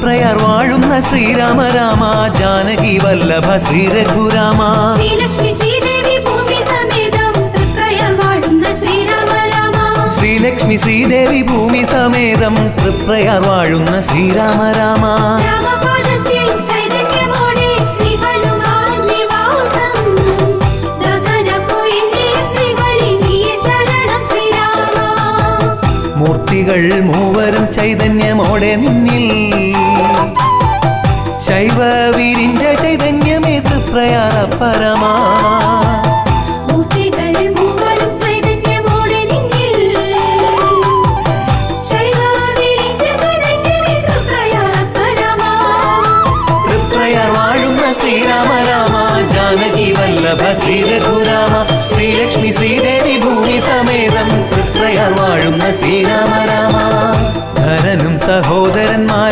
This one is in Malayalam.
തൃപ്രയാർ വാഴുന്ന ശ്രീരാമ രാമ ജാനകി വല്ലഭ ശ്രീ രഘുരാമ ശ്രീലക്ഷ്മി ശ്രീദേവി ഭൂമി സമേതം തൃപ്രയാർ വാഴുന്ന ശ്രീരാമ രാമ ശ്രീലക്ഷ്മി ശ്രീദേവി ഭൂമി സമേതം തൃപ്രയാർ വാഴുന്ന ശ്രീരാമ രാമ രാമപാദത്തിൽ ചൈതന്യമോടെ ശ്രീ ഹനുമാൻ നിവാസം ദർശനപ്പോയിന്റെ ശ്രീഹരി നീയ ശരണം ശ്രീരാമ മൂർത്തികൾ മൂവരും ചൈതന്യമോടെ നിന്നിൽ ശൈവ വിരിഞ്ച ചൈതന്യമേ തൃപ്രയാർ പരമാ മൂർത്തികൾ മൂവരും ചൈതന്യമോടെ നിന്നിൽ ശൈവ വിരിഞ്ച ചൈതന്യമേ തൃപ്രയാർ പരമാ തൃപ്രയാർ വാഴുന്ന ശ്രീരാമ രാമ ജാനകി വല്ലഭ ശ്രീ രഘുരാമ ശ്രീലക്ഷ്മി ശ്രീദേവി ഭൂമി സമേതം തൃപ്രയാർ വാഴുന്ന ശ്രീരാമ രാമ ധരനും സഹോദരന്മാർ